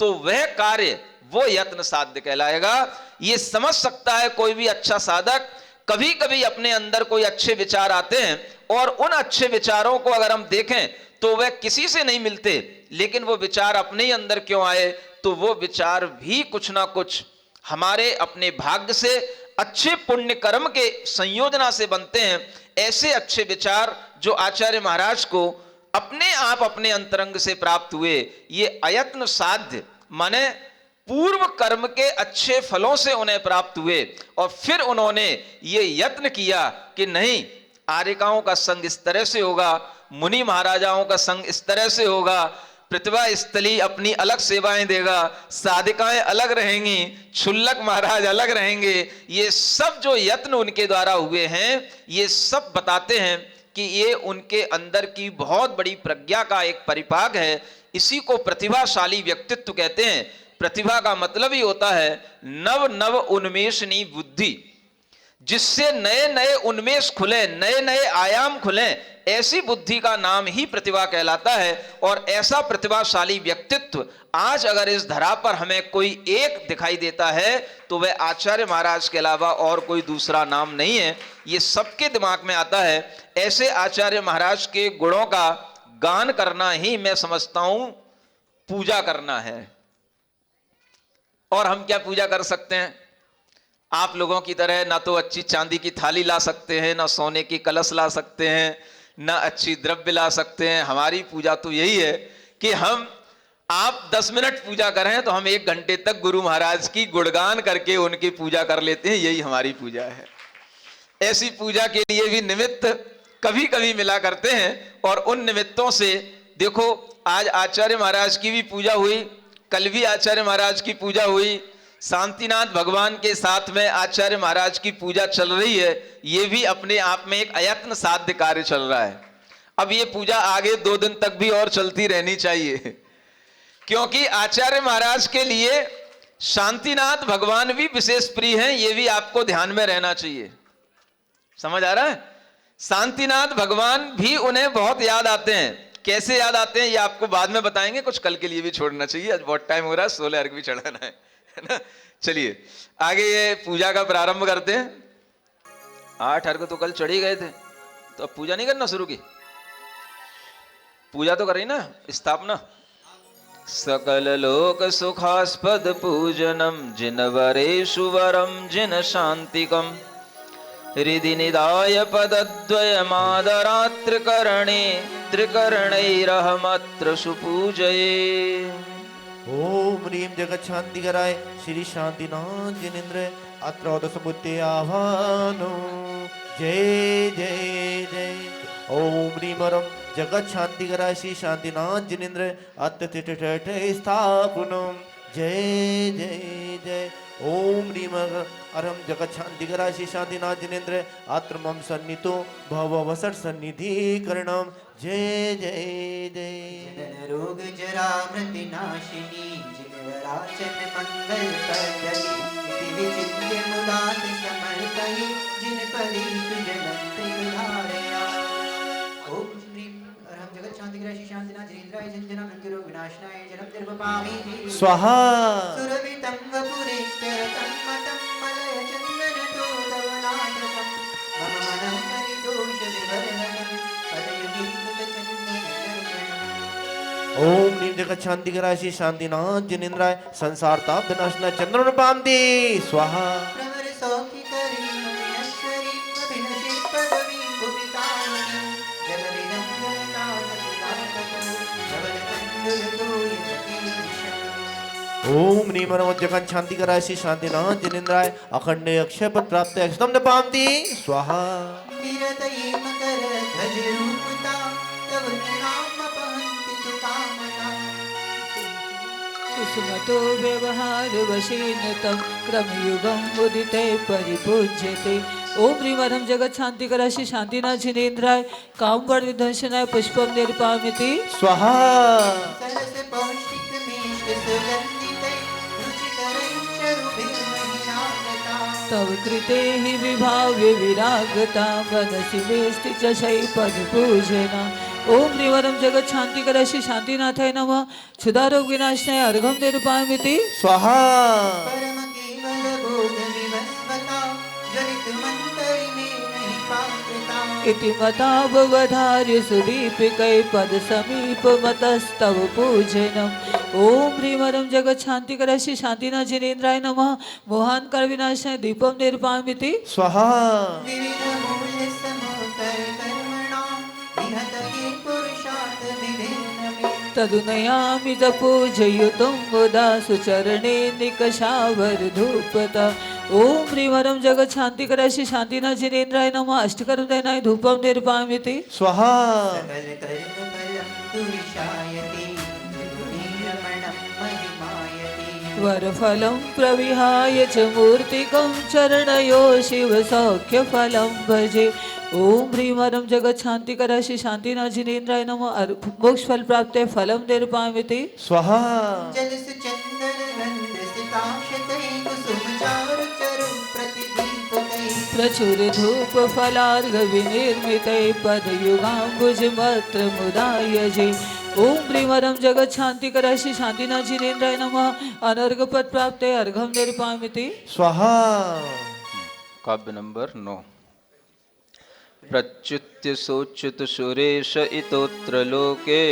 तो वह कार्य वो यत्न साध्य कहलाएगा। ये समझ सकता है कोई भी अच्छा साधक, कभी कभी अपने अंदर कोई अच्छे विचार आते हैं और उन अच्छे विचारों को अगर हम देखें तो वह किसी से नहीं मिलते, लेकिन वो विचार अपने ही अंदर क्यों आए, तो वो विचार भी कुछ ना कुछ हमारे अपने भाग्य से, अच्छे पुण्य कर्म के संयोजना से बनते हैं। ऐसे अच्छे विचार जो आचार्य महाराज को अपने आप अपने अंतरंग से प्राप्त हुए, ये अयत्न साध्य माने पूर्व कर्म के अच्छे फलों से उन्हें प्राप्त हुए, और फिर उन्होंने ये यत्न किया कि नहीं, आर्यिकाओं का संग इस तरह से होगा, मुनि महाराजाओं का संग इस तरह से होगा, प्रतिभा स्थली अपनी अलग सेवाएं देगा, साधिकाएं अलग रहेंगी, क्षुल्लक महाराज अलग रहेंगे। ये सब जो यत्न उनके द्वारा हुए हैं, ये सब बताते हैं कि ये उनके अंदर की बहुत बड़ी प्रज्ञा का एक परिपाक है। इसी को प्रतिभाशाली व्यक्तित्व कहते हैं। प्रतिभा का मतलब ही होता है नव नव उन्मेषणी बुद्धि, जिससे नए नए उन्मेष खुले, नए नए आयाम खुले, ऐसी बुद्धि का नाम ही प्रतिभा कहलाता है। और ऐसा प्रतिभाशाली व्यक्तित्व आज अगर इस धरा पर हमें कोई एक दिखाई देता है तो वह आचार्य महाराज के अलावा और कोई दूसरा नाम नहीं है। ये सबके दिमाग में आता है। ऐसे आचार्य महाराज के गुणों का गान करना ही मैं समझता हूं पूजा करना है। और हम क्या पूजा कर सकते हैं? आप लोगों की तरह ना तो अच्छी चांदी की थाली ला सकते हैं, ना सोने की कलश ला सकते हैं, ना अच्छी द्रव्य ला सकते हैं। हमारी पूजा तो यही है कि आप 10 मिनट पूजा करें तो हम 1 घंटे तक गुरु महाराज की गुणगान करके उनकी पूजा कर लेते हैं। यही हमारी पूजा है। ऐसी पूजा के लिए भी निमित्त कभी कभी मिला करते हैं, और उन निमित्तों से देखो, आज आचार्य महाराज की भी पूजा हुई, कल भी आचार्य महाराज की पूजा हुई, शांतिनाथ भगवान के साथ में आचार्य महाराज की पूजा चल रही है। ये भी अपने आप में एक अयत्न साध्य कार्य चल रहा है। अब ये पूजा आगे 2 दिन तक भी और चलती रहनी चाहिए, क्योंकि आचार्य महाराज के लिए शांतिनाथ भगवान भी विशेष प्रिय हैं। ये भी आपको ध्यान में रहना चाहिए। समझ आ रहा है? शांतिनाथ भगवान भी उन्हें बहुत याद आते हैं। कैसे याद आते हैं ये आपको बाद में बताएंगे, कुछ कल के लिए भी छोड़ना चाहिए। आज बहुत टाइम हो रहा है, 16 अर्घ भी चढ़ाना है ना। चलिए आगे ये पूजा का प्रारंभ करते हैं। 8 अर्घ तो कल चढ़ ही गए थे, तो अब पूजा नहीं करना शुरू की? पूजा तो कर रही ना, स्थापना। सकल लोक सुखास्पद पूजनम जिन वरेषु वरम जिन शांतिकम हृदि निदाय पदद्वय मादरात्रिकरणे त्रिकरणैरहमत्र सुपूजये। ओम ह्रीं जगत शांति कराय श्री शांतिनाथ जिनेन्द्र अत्र समुद्य आह्वानो। जय जय जय। ओम ह्रीं वरम जगत शांति कराय श्री शांतिनाथ जिनेन्द्र अत्र स्थापनो। जय जय जय। ओम ह्रीं अरम जगत शांति कराय श्री शांतिनाथ जिनेन्द्र अत्र मम सन्नितो भववसट सन्निधिकरणम। जय जय जय। रोग जरा मृत्यु नाशिनी जिनवराचन मंगल पद्धति विचिन्त्य मुदात समर्पयि जिन परीषु जलंत्रि धारया। ओम श्री अरहम जगत शांति कराय श्री शांतिनाथ जिनेन्द्राय जंजना मृत्यु रोग विनाशनाय जलम निर्वपामि स्वाहा। सुरभितं वपुरेश्वरतं मतं मलय चंदन तो दवनाटकं मम मनः परितोष विवर्धनं पदयुगी ओम ह्रीं जगत शांति कराय श्री शांतिनाथ जिनेन्द्राय संसार ताप विनाशनाय चंद्रन पामती स्वाहा। प्रवर सौखी करी महेश्वरी अभिनशी पदवी कुपितामणि जगदिदं जगता सतिदातको जबल कंदुल तो यतीशम्। ओम ह्रीं वरम जगत शांति कराय श्री शांतिनाथ जिनेन्द्राय अखंड अक्षय पद प्राप्त अक्षतम पामती स्वाहा। विरतयी मकर ध्वज रूपता तव नाम पहंति तु कामना। कुसुमतो व्यवहार वशीन तम क्रमयुगम उदिते परिपूज्यते। ओम ह्रीं वरम जगत शांति कराय श्री शांतिनाथ जिनेन्द्राय कामवड विध्वंसनाय पुष्पम निर्पाम्यति स्वाहा। सरस पौष्टिक मिष्ट सुगंधिते रुचिकरै चरुभिर्महिनागता। तव कृते हि विभाव्य विरागता मनसि वेष्टि च शै पद पूजना। ओम ह्रीवरम जगत शांति कर श्री शांतिनाथाय नमः क्षुधारोग विनाशनाय अर्घम निरूपामिति स्वाहा परम केवल बोध विवस्वता ज्वलित मंतरि में नहीं पात्रता इति मतावधार्य सुदीपिकै पद समीप मतस्तव पूजनम ओम ह्रीवरम जगत शांति कर श्री शांतिनाथ जिनेन्द्राय नमः मोहान कर विनाशनाय दीपम निरूपामिति स्वाहा विविध मूल्य समोतर कर्मणां निहत के पुरुषार्थ विभिन्न में तदुनयामि पूजयुतं मुदा सुचरणे निकषावर धूपता ओम ह्रीवरम जगत शांति कर श्री शांतिनाथ जिनेन्द्राय नमः अष्टकर्मदयनाय धूपम निरूपामिति स्वाहा सकल कर्म फलं तुरिषायते गुणीरमणं महिमायते वरफलं प्रविहाय च मूर्तिकं चरणयो शिव सौख्य फलं भजे ओम ह्रीवरम जगत शांति कर श्री शांतिनाथ जिनेन्द्राय नमः मोक्ष फल प्राप्त फलम निरूपामिति स्वाहा जल सुचंदन गंध सिताक्षतै कुसुम चारु चरुं प्रतिदीपकै प्रचुर धूप फलार्घ विनिर्मित पदयुगाम्बुज मत्र मुदायजे ओम ह्रीवरम जगत शांति कर श्री शांतिनाथ जिनेन्द्राय नमः अनर्घ पद प्राप्त अर्घम निरूपामिति स्वाहा काव्य नंबर 9। प्रच्युत्य सोच्युत सुरेश इतोत्र लोके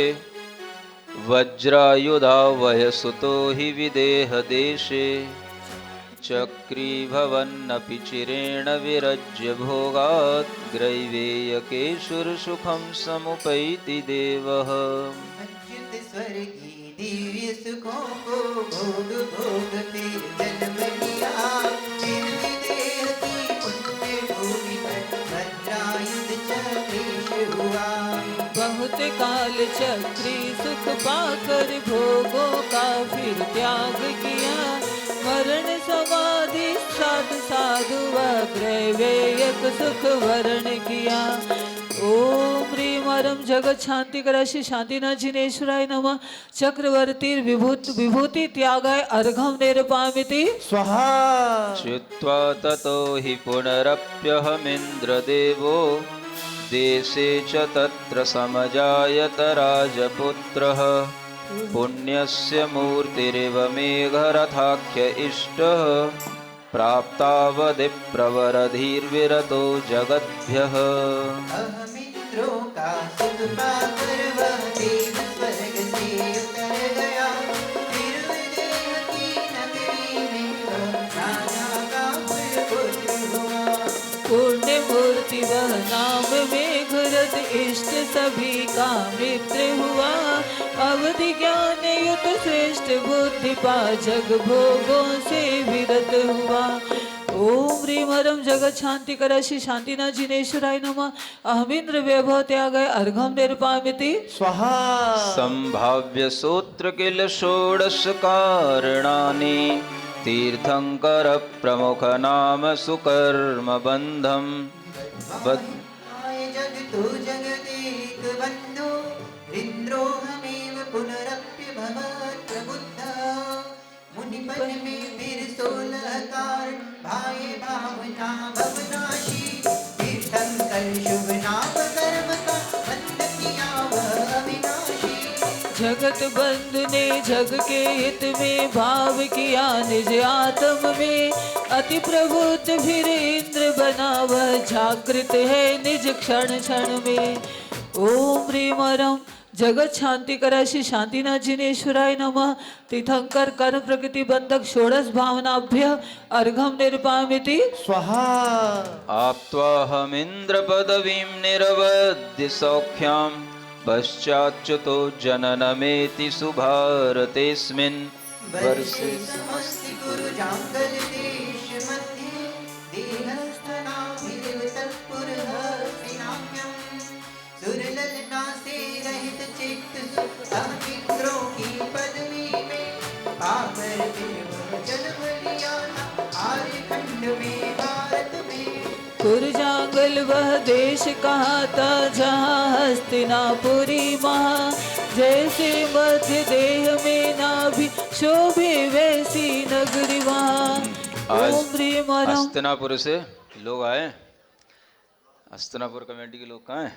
वज्रायुधावह सुतो हि विदेह देशे चक्रीभवन्नपि चिरेण विरज्य भोगात् ग्रैवेयकेशुरसुखं समुपैति देवः अच्युत स्वर्गी दिव्य सुखों को भोग भोग फिर जन्म लिया फिर विदेह की पुण्य भूमि पर वज्रायुध चक्रेश हुआ बहुत काल चक्री सुख पाकर भोगों का फिर त्याग किया मरण समाधि साधु साधु वैवेयक सुख वर्ण किया ओम ह्रीवरम जगत शांति कर श्री शांतिनाथ जिनेश्वराय नमः चक्रवर्ती विभूति त्यागाय अर्घम निरूपामिति स्वाहा चित्वा ततो हि पुनरप्यहमिन्द्रदेवो देशे च तत्र समजायत राजपुत्रः पुण्यस्य मूर्तिरिव मेघरथाख्य इष्टः प्राप्तावधिप्रवरधीर्विरतो जगद्भ्यः अहमित्रो का सुख पाकर वह देव स्वर्ग से उतर गया फिर विदेह की नगरी में वह राजा का पुत्र हुआ पुण्य मूर्ति वह नाम मेघरथ इष्ट सभी का मित्र हुआ अवधि ज्ञान युत श्रेष्ठ बुद्धि पा जग भोगों से विरत हुआ ओम ह्रीवरम जगत शांति कर श्री शांतिनाथ जिनेश्वराय नमः अहमिंद्र वैभव त्यागाय अर्घम निरूपामिति स्वाहा संभाव्य सूत्र किल षोडश कारणानि तीर्थंकर प्रमुख नाम सुकर्म बंधम आय जग तो जगदेक बंधु इंद्रोहमेव पुनरप्यभवत् प्रबुद्धः मुनिपन में फिर 16 कारण भाई भावना भवनाशी तीर्थंकर शुभ नाम कर्म का बंध किया वह अविनाशी जगत बंधु ने जग के हित में भाव किया निज आत्म में अति प्रबुद्ध फिर इंद्र बना वह जागृत है निज क्षण क्षण में ओम ह्रीवरम जगत शांति कर श्री शांतिनाथ जिनेश्वराय नमः तीर्थंकर कर्म प्रकृति बंधक षोडश भावनाभ्य अर्घम निरूपामिति स्वाहा आप्त्वाहमिन्द्र पदवीं निरवद्य सौख्यां पश्चाच्युतो जननमेति सुभारतेऽस्मिन् वर्षे समस्ति कुरु जांगल देश मध्ये देहस्थनाभिदेवतः पुरहस्तिनाम्यं सुरललना से रहित चित्त अहमित्रों की पदवी में पाकर फिर वह जन्म लिया आर्यखंड में भारत में कुरजांगल वह देश कहा था जहाँ हस्तिनापुरी महा जैसे मध्य देह में नाभि शोभे वैसी नगरी वहाँ आज ओम ह्रीवरम हस्तिनापुर से लोग आए। हस्तिनापुर कमेटी के लोग कहाँ हैं?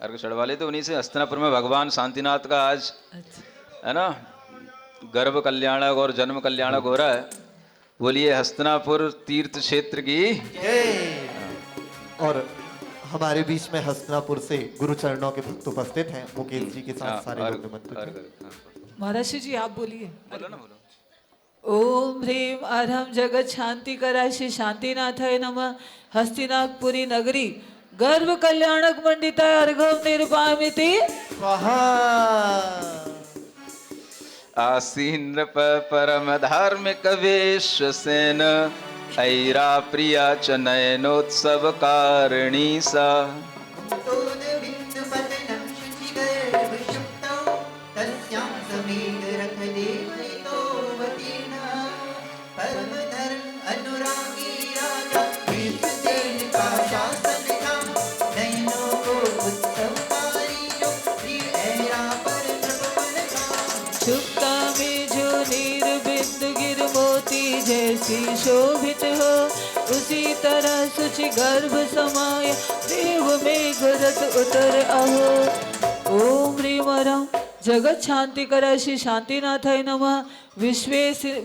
अर्घ चढ़वा लेते। उन्हीं से हस्तिनापुर में भगवान शांतिनाथ का आज अच्छा है ना गर्भ कल्याणक और जन्म कल्याणक हो रहा है। बोलिए हस्तिनापुर तीर्थ क्षेत्र की। जय। और हमारे बीच में हस्तिनापुर से गुरु चरणों के भक्त उपस्थित हैं। मुकेश जी के साथ सारे लोग निमंत्रित हैं। महाराज जी आप बोलिए। बोलो ना, बोलो। ओम ह्रीम अरहम जगत शांति कराय श्री शांतिनाथाय नमः। हस्तिनापुरी नगरी गर्भ कल्याणक मंडिताय अर्घम निर्वामिति स्वाहा। आसीन नृप परम धार्मिक विश्वसेन ऐरा प्रिया च नयनोत्सव कारिणी सा। तोदबिन्दुपतनं शुचिगर्भशुक्तौ तस्यां समेतरथदेवहितोऽवतीर्णः परमधर्म अनुरागी राजा विश्वसेन काशासनकां नयनो को उत्सवकारी जो प्रिय ऐरा परनृपमनकां। शुक्ता में जो नीर बिंदु गिर मोती जैसी शोभित हो उसी तरह सुचि गर्भ समाय देव में गरत उतर अहो। ओम ह्रीम अरहम जगत शांति कराय श्री शांतिनाथाय नमः।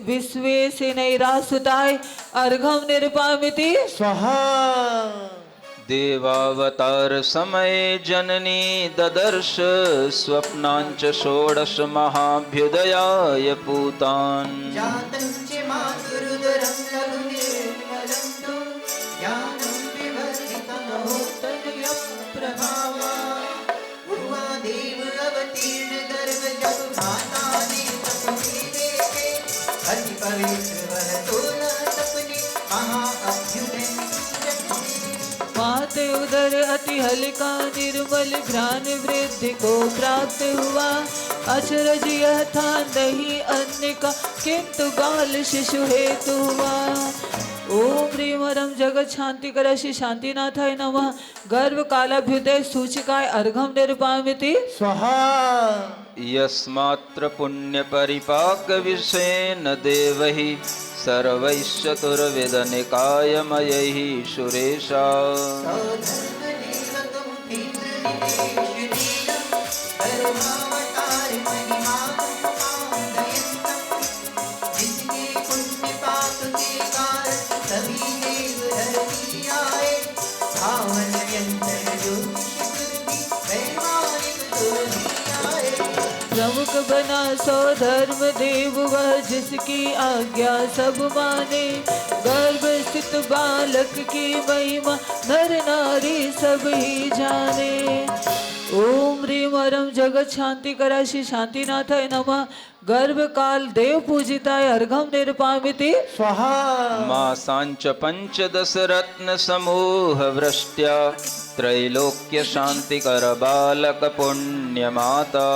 विश्वेशनैरासुताय अर्घम निर्वामिति स्वाहा। देवावतार समय जननी ददर्श स्वप्नांच षोडश महाभ्युदयाय पूतान्। जातं च मातुरुदरं लघुनिर्मलं तु ज्ञानं विवर्धितमहोत्तमयं प्रभावा। भुवादेव अवतीर्ण गर्भजगु माता ने तपने देखे अति पवित्र वरतो न तपने महाअभ्युदय माते उदर अति हल्का निर्मल घ्राण वृद्धि को प्राप्त हुआ। अचरज यह था नहीं अन्य का किंतु बाल शिशु हेतु हुआ। ओम ह्रीम अरहम जगत शांति कराय श्री शांतिनाथाय नमः। गर्भ कालाभ्युदय सूचिकाय अर्घम निर्वामिति स्वाहा। यस्मात्र पुण्य परिपाक विषेन देवहि सर्वैश्चतुर्विधनिकायमयैः सुरेशा। प्रमुख बना सो धर्म देव वह जिसकी आज्ञा सब माने। गर्भ स्थित बालक की महिमा नर नारी सब ही जाने। ओम ह्रीम अरहम जगत शांति कराय श्री शांतिनाथाय नमः। गर्भ काल देव पूजिताय अर्घम निर्वामिति स्वाहा। मासांच पंचदश रत्न समूह वृष्ट्या त्रैलोक्य शांतिकर बालक पुण्य माता।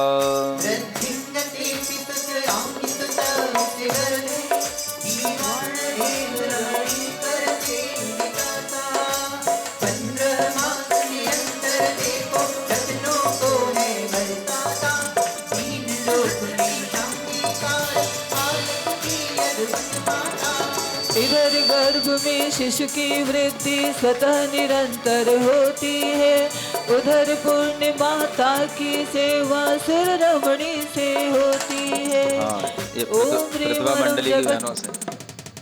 इधर गर्भ में शिशु की वृद्धि स्वतः निरंतर होती है। उधर पुण्य माता की सेवा सुर रमणी से होती है। हाँ, ये ओम ह्रीम प्रतिभा अरहम मंडली की जगत बहनों से।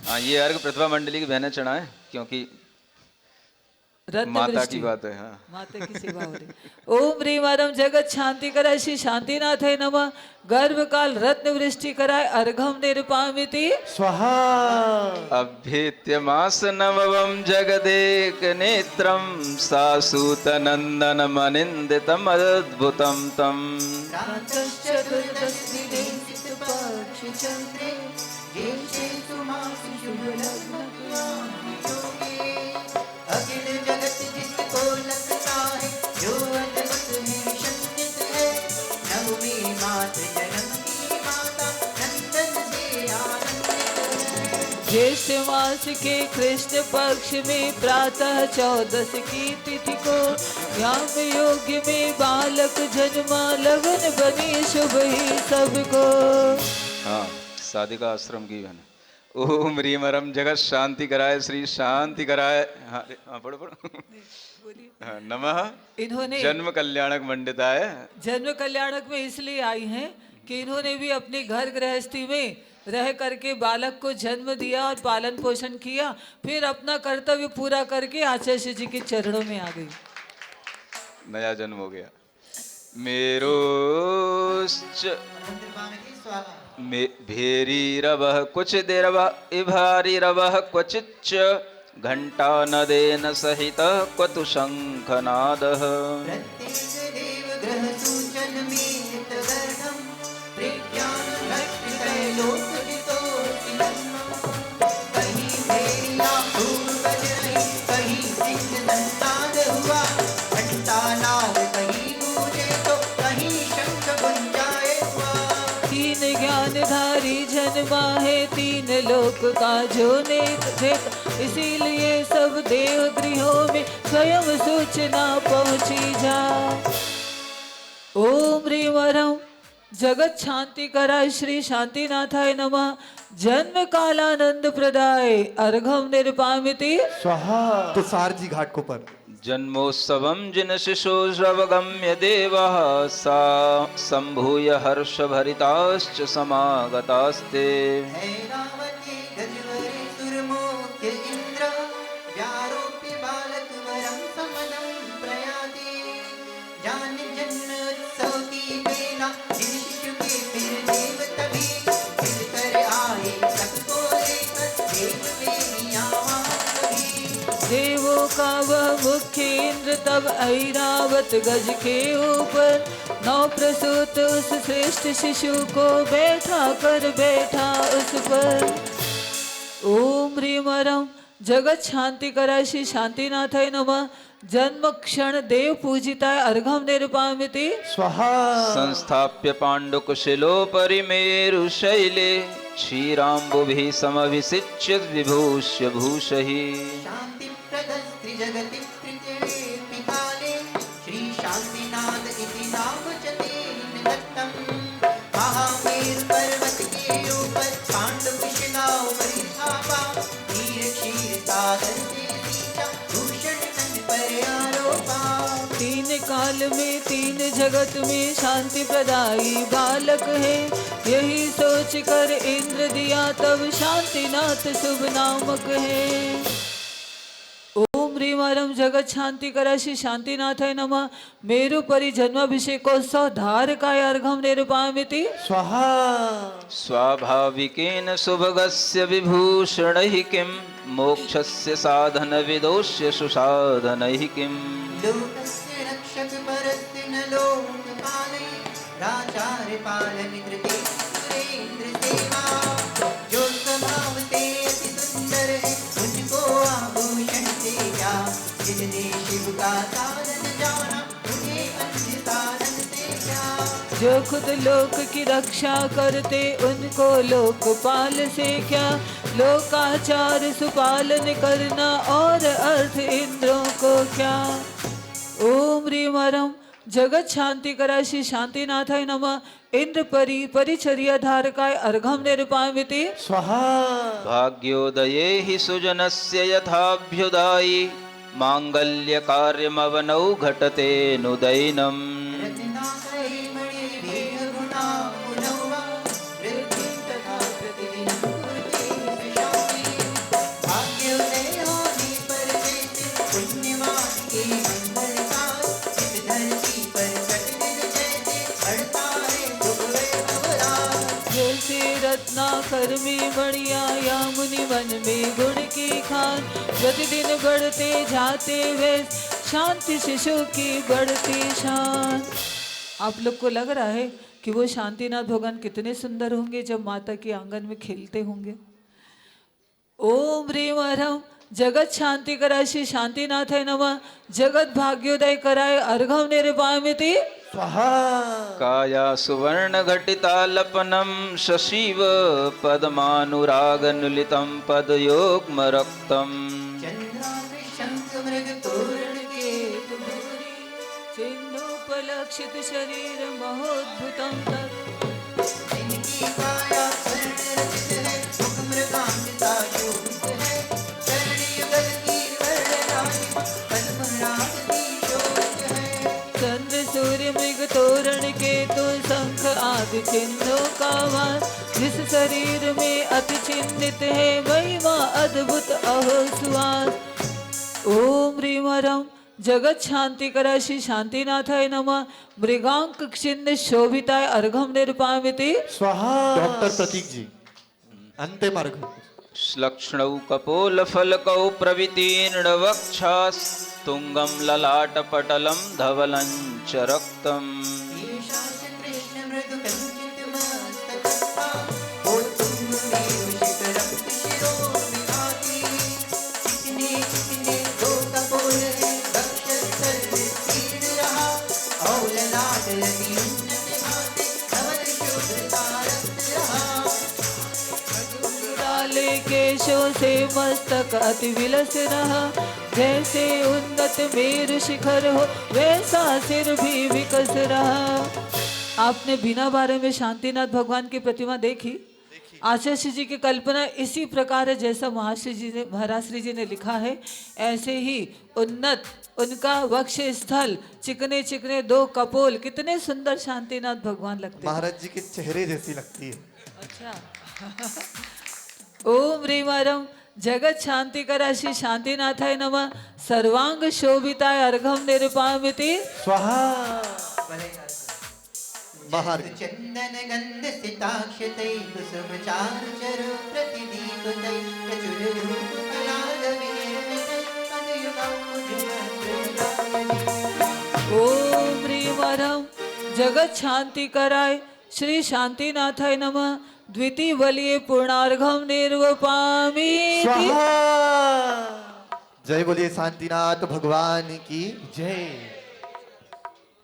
हाँ, ये अर्घ प्रतिभा मंडली की बहनें चढ़ाएं क्योंकि रत्न माता वृष्टि। की बात है। हाँ, माता की सेवा हो रही। ओम ह्रीम अरहम जगत शांति कराय श्री शांतिनाथाय नमः। गर्भ काल रत्न वृष्टि कराय अर्घम निर्वामिति स्वाहा। अभ्येत्य मास नवम जगदेक नेत्रम सासूतनंदन मनिंदितम अद्भुतम तम। चतुर्दशी पक्षचंद्रे जेषे सुमासु शुभलग्न योगे। अखिल जगत जिसको लगता है जो अद्भुत है शंकित है। नवमी मात्र जन्म की माता नंदन से आनंदित है। ज्येष्ठ मास के कृष्ण पक्ष में प्रातः 14 की तिथि को याम योग्य में बालक जन्मा लगन बनी शुभ ही सबको। हाँ, साधिका आश्रम की बहन। ओम ह्रीम अरहम जगत शांति कराय श्री शांति कराय। हाँ, हाँ, पढ़ो पढ़ो। हाँ, नमः इन्होंने जन्म कल्याणक मंडिताय। जन्म कल्याणक में इसलिए आई हैं कि इन्होंने भी अपनी घर गृहस्थी में रह करके बालक को जन्म दिया और पालन पोषण किया, फिर अपना कर्तव्य पूरा करके आचार्य जी के चरणों में आ गई। नया जन्म हो गया। मेरो भेरी रवः कुछ देरवः इभारी रवः क्वचिच्च घंटा नदेन सहित क्वतु शंखनादः। तीन ज्ञानधारी जन्मा है तीन लोक का जो नेक, इसीलिए सब देव गृहों में स्वयं सूचना पहुंची जा। ओम ह्रीं वरम जगत शांति कराय श्री शांतिनाथाय नमः। जन्म कालानंद प्रदाय अर्घम निर्पामिति स्वाहा। तो सारजी घाट को पर जन्मोत्सवं जिन शिशोऽवगम्य देवः सा सम्भूय हर्षभरिताश्च समागतास्ते। देवों का वह मुख्य इंद्र तब ऐरावत गज के ऊपर नौ प्रसूत उस श्रेष्ठ शिशु को बैठा उस पर। ओम ह्रीं वरम जगत शांति कराय श्री शांतिनाथाय नमः। जन्म क्षण देव पूजिताय अर्घम निर्पामिति स्वाहा। संस्थाप्य पाण्डुकुशिलोपरि मेरुशैले क्षीराम्बुभिः समभिषिच्य विभूष्य भूषैः। जगति पिकाले श्री शांतिनाथ इति नाम च तेन दत्तम्। महामेरु पर्वत के ऊपर पांडुकुशिलाओ परिछापा नीर क्षीर सागर से सींचा भूषण कंठ पर आरोपा। तीन काल में तीन जगत में शांति प्रदायी बालक है, यही सोच कर इंद्र दिया तब शांतिनाथ शुभ नामक है। ओम ह्रीं वरम जगत शांति कराय श्री शांतिनाथाय नमः। मेरु परि जन्माभिषेकोत्सव धारकाय अर्घम निर्पामिति स्वाहा। स्वाभाविकेन सुभगस्य विभूषणैः किं मोक्षस्य साधन विदोष्य सुसाधनैः किम्। लोकस्य रक्षक परस्य न लोकपाले राचार्य पालन कृते सुरेंद्र सेवा। जो स्वभाव से अति सुंदर है उनको आभूषण से क्या, जिसने शिव का साधन जाना उन्हें अन्य साधन से क्या। जो खुद लोक की रक्षा करते उनको लोकपाल से क्या, लोकाचार सुपालन करना और अर्थ इंद्रों को क्या। ओम ह्रीं वरम जगत शांति कराय श्री शांतिनाथाय नमः। इंद्र परिचर्या धारकाय अर्घम निर्पामिति स्वाहा। भाग्योदये हि सुजनस्य यथाभ्युदायि मांगल्य कार्यमवनौ घटते नुदैनम्। रत्नाकरी मणिर्भीः गुणा पुनौवा वृद्धिं तथा प्रतिदिनं कुरुते शान्ति। भाग्योदय होने पर जैसे पुण्यवान के मंगलकार, इस धरती पर कटदिन जैसे बढ़ता है सुख वैभवराज। जैसे रत्नाकर में बढ़िया या मुनि वन में गुण की खान, प्रतिदिन बढ़ते जाते वे शांति शिशु की बढ़ती शान। आप लोग को लग रहा है कि वो शांतिनाथ भगवान कितने सुंदर होंगे जब माता के आंगन में खेलते होंगे। ओम ह्रीं वरम जगत शांति कराय श्री शांतिनाथाय नमः। जगत भाग्योदय कराय अर्घम निर्पामिति स्वाहा। काया सुवर्ण घटितालपनं शशिव पद्मानुरागनुलितं पदयोग्म रक्तम्। चंद्राग्र शंख मृग तोरण के सिंधुपलक्षित शरीर महोद्भुतं तत्। जिनकी काया स्वर्ण रचित है मुख मृगांकिता शोभित है। चरण युगल की वर्ण रानी पद्मराग चंद्र सूर्य मृग तोरण केतु शंख आदि चिन्हों का वास, जिस शरीर में अति चिन्हित है महिमा अद्भुत अहो सुवास। ओम ह्रीं हरम जगत शांति करा श्री शांतिनाथाय नमः। मृगांक छिन्न शोभिताय अर्घम निर्पामिति स्वाहा। डॉक्टर प्रतीक जी अंतिम अर्घ। श्लक्ष्णौ कपोलफलकौ प्रवितीर्ण वक्षास् तुंगं ललाटपटलं धवलं च रक्तम्। ईशास कृष्ण मृदु कंचित मस्तकस्था, उत्तुंग मेरु शिखरं शिरो विभाति। चिकने दो कपोल वक्षस्थल विस्तीर्ण रहा, और ललाट लगी उन्नत भांति धवल शुभ्र तारक रहा। डाले केशों से मस्तक अति विलस रहा, जैसे उन्नत मेरु शिखर हो वैसा सिर भी विकस रहा। आपने बिना बारे में शांतिनाथ भगवान की प्रतिमा देखी? आचार्य जी की कल्पना इसी प्रकार है जैसा महाराज श्री जी ने लिखा है, ऐसे ही उन्नत उनका वक्ष स्थल, चिकने चिकने दो कपोल, कितने सुंदर शांतिनाथ भगवान लगते हैं। महाराज जी के चेहरे जैसी लगती है। अच्छा। ओम ह्रीं हरम जगत शांति करा श्री शांतिनाथाय नमः। सर्वांग शोभिताय अर्घम निर्पामिति स्वाहा। महार चंदन गंध सिताक्षतै कुसुम चारुचरो प्रतिदीपतै प्रचुर रूप फलालवीर्यतै पदयुगं मुजुगं। ओम ह्रीं हरम जगत शांति कराय श्री शांतिनाथाय नमः। द्वितीय बलिए पूर्णार्घम निर्वपामि। स्वाहा। जय बोलिए शांतिनाथ भगवान की जय।